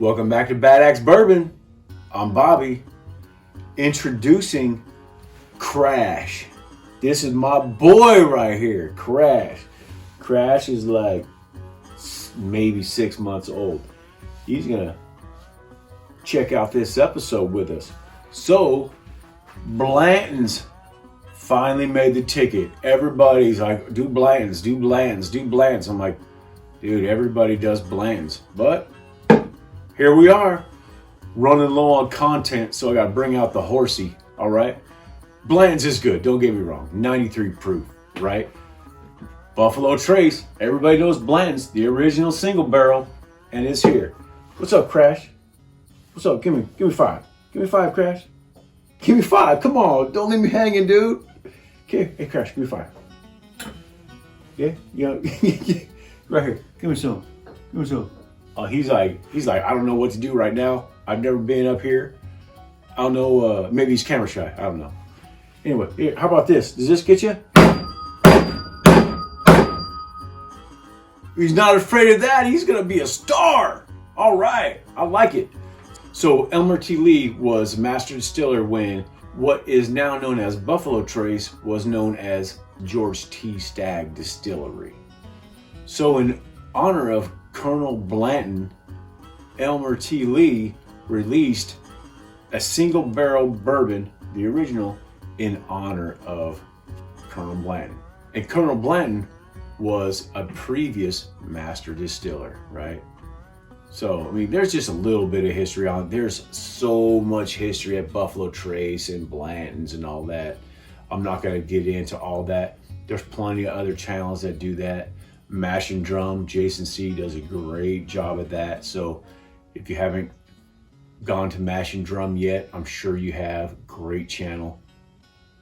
Welcome back to Bad Axe Bourbon. I'm Bobby. Introducing Crash. This is my boy right here, Crash. Crash is like maybe 6 months old. He's gonna check out this episode with us. So, Blantons finally made the ticket. Everybody's like, do Blantons, do Blantons, do Blantons. I'm like, dude, everybody does Blantons. But here we are, running low on content, so I gotta bring out the horsey, all right? Blantons is good, don't get me wrong, 93 proof, right? Buffalo Trace, everybody knows Blantons, the original single barrel, and it's here. What's up, Crash? What's up? Give me five. Give me five, Crash. Give me five, come on, don't leave me hanging, dude. Okay, hey, Crash, give me five. Yeah, right here, give me some, give me some. He's like, I don't know what to do right now. I've never been up here. I don't know, maybe he's camera shy. I don't know. Anyway, here, how about this? Does this get you? He's not afraid of that. He's going to be a star. All right. I like it. So Elmer T. Lee was master distiller when what is now known as Buffalo Trace was known as George T. Stagg Distillery. So in honor of Colonel Blanton, Elmer T. Lee released a single barrel bourbon, the original, in honor of Colonel Blanton. And Colonel Blanton was a previous master distiller, right? So, I mean, there's just a little bit of history on it. There's so much history at Buffalo Trace and Blanton's and all that. I'm not going to get into all that. There's plenty of other channels that do that. Mash and Drum, Jason C does a great job at that. So if you haven't gone to Mash and Drum yet, I'm sure you have. Great channel,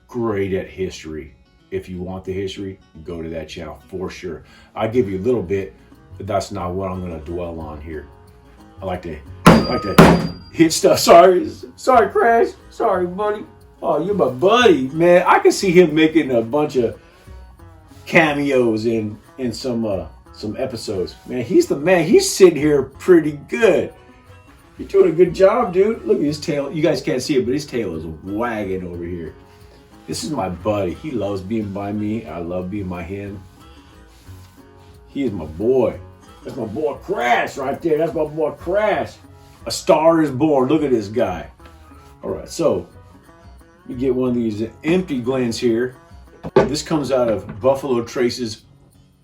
great at history. If you want the history, go to that channel for sure. I give you a little bit, but that's not what I'm going to dwell on here. I like to hit stuff. Sorry, Crash. Sorry, buddy. Oh, you're my buddy, man. I can see him making a bunch of cameos in some episodes. Man, he's the man. He's sitting here pretty good. You're doing a good job, dude. Look at his tail. You guys can't see it, but his tail is wagging over here. This is my buddy. He loves being by me. I love being by him. He is my boy. That's my boy Crash right there. That's my boy Crash. A star is born. Look at this guy. All right, so you get one of these empty Glens here. This comes out of Buffalo Trace's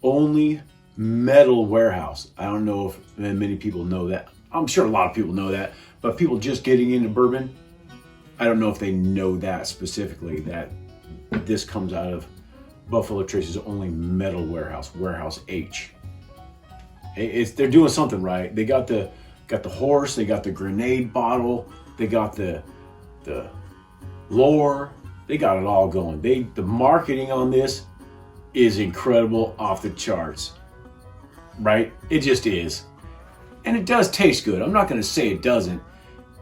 only metal warehouse. I don't know if many people know that. I'm sure a lot of people know that, but people just getting into bourbon, I don't know if they know that specifically, that this comes out of Buffalo Trace's only metal warehouse, Warehouse H. They're doing something right. They got the horse, they got the grenade bottle, they got the lore. They got it all going. The marketing on this is incredible, off the charts, right? It just is. And it does taste good. I'm not going to say it doesn't.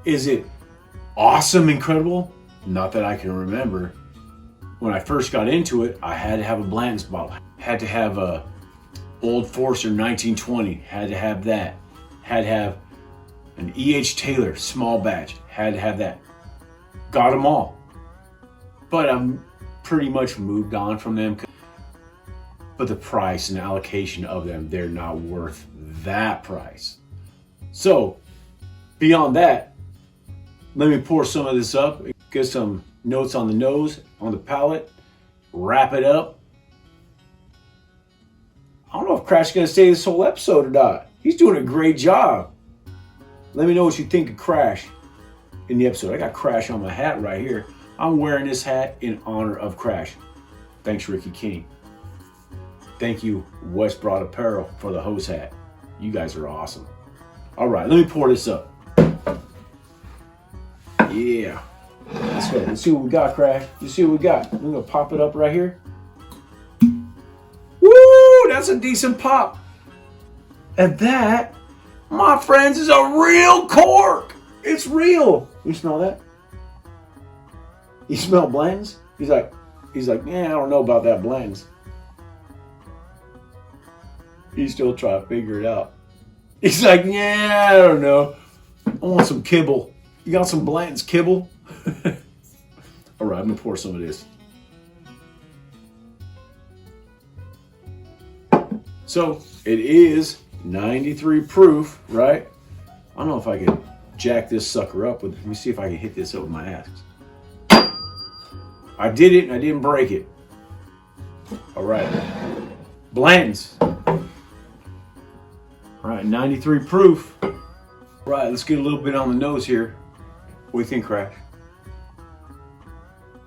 Is it awesome, incredible? Not that I can remember. When I first got into it, I had to have a Blanton's bottle. Had to have a Old Forester 1920. Had to have that. Had to have an E.H. Taylor small batch. Had to have that. Got them all. But I'm pretty much moved on from them. But the price and allocation of them, they're not worth that price. So, beyond that, let me pour some of this up, get some notes on the nose, on the palate, wrap it up. I don't know if Crash is going to stay this whole episode or not. He's doing a great job. Let me know what you think of Crash in the episode. I got Crash on my hat right here. I'm wearing this hat in honor of Crash. Thanks, Ricky King. Thank you, Westbroad Apparel, for the hose hat. You guys are awesome. All right, let me pour this up. Yeah. Let's go. Let's see what we got, Crash. Let's see what we got. We're going to pop it up right here. Woo! That's a decent pop. And that, my friends, is a real cork. It's real. You smell that? You smell Blantons? He's like, yeah, I don't know about that Blantons. He's still trying to figure it out. He's like, yeah, I don't know. I want some kibble. You got some Blanton's kibble? All right, I'm gonna pour some of this. So it is 93 proof, right? I don't know if I can jack this sucker up with, let me see if I can hit this up with my axe. I did it and I didn't break it. All right, Blantons. All right, 93 proof. All right, let's get a little bit on the nose here. What do you think, Crash?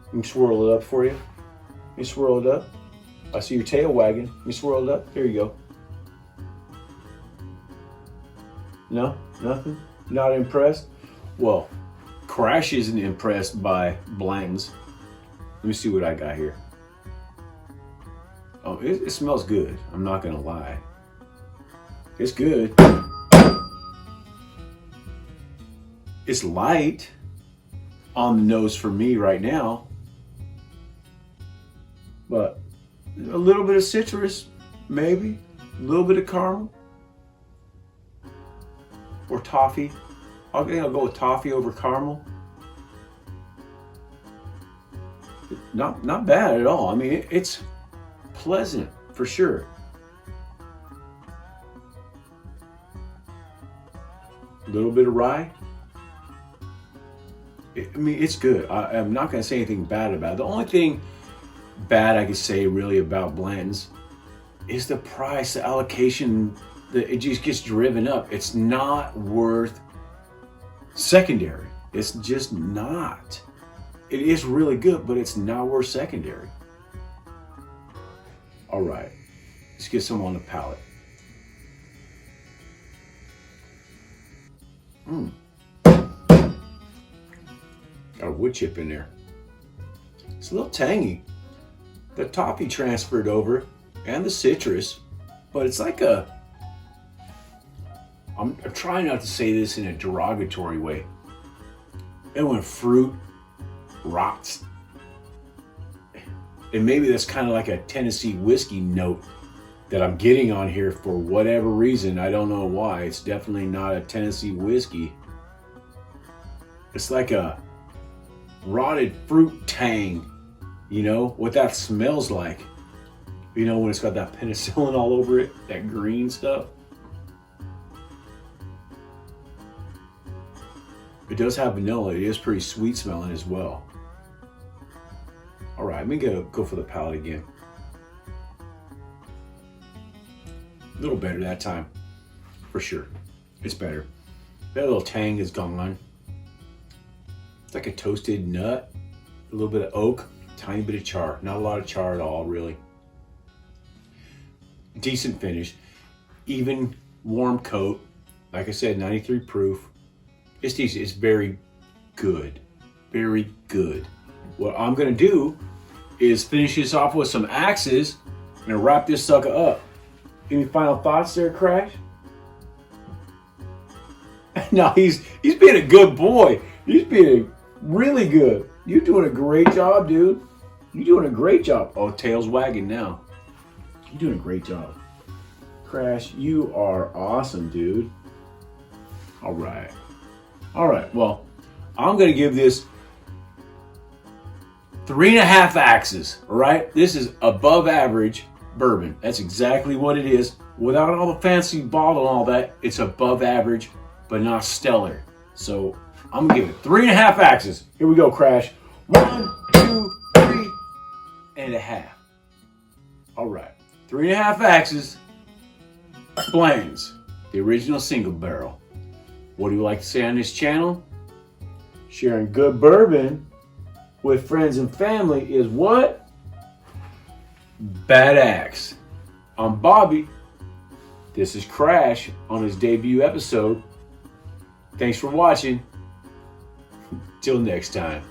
Let me swirl it up for you. Let me swirl it up. I see your tail wagging. Let me swirl it up. There you go. No? Nothing? Not impressed? Well, Crash isn't impressed by Blantons. Let me see what I got here. Oh, it smells good. I'm not gonna lie. It's good. It's light on the nose for me right now. But a little bit of citrus, maybe. A little bit of caramel. Or toffee. I think I'll go with toffee over caramel. Not bad at all. I mean, it's pleasant for sure. A little bit of rye. I mean, it's good. I'm not going to say anything bad about it. The only thing bad I could say really about Blantons is the price, the allocation, it just gets driven up. It's not worth secondary. It's just not. It is really good, but it's not worth secondary. All right, let's get some on the palate. Got a wood chip in there. It's a little tangy. The toffee transferred over and the citrus, but it's like a, I'm trying not to say this in a derogatory way. And when fruit rots, and maybe that's kind of like a Tennessee whiskey note that I'm getting on here for whatever reason. I don't know why. It's definitely not a Tennessee whiskey. It's like a rotted fruit tang, you know, what that smells like. You know, when it's got that penicillin all over it, that green stuff. It does have vanilla. It is pretty sweet smelling as well. All right, let me go for the palate again. A little better that time, for sure. It's better. That little tang is gone. It's like a toasted nut, a little bit of oak, tiny bit of char. Not a lot of char at all, really. Decent finish, even warm coat. Like I said, 93 proof. It's decent. It's very good. Very good. What I'm gonna do is finish this off with some axes and wrap this sucker up. Any final thoughts there, Crash? No, he's being a good boy. He's being really good. You're doing a great job, dude. You're doing a great job. Oh, tail's wagging now. You're doing a great job. Crash, you are awesome, dude. All right. All right, well, I'm going to give this 3.5 axes, all right? This is above average bourbon. That's exactly what it is. Without all the fancy bottle and all that, it's above average, but not stellar. So I'm going to give it 3.5 axes. Here we go, Crash. 1, 2, 3.5. All right, 3.5 axes. Blantons, the original single barrel. What do you like to say on this channel? Sharing good bourbon with friends and family is what? Bad Axe. I'm Bobby. This is Crash on his debut episode. Thanks for watching. Till next time.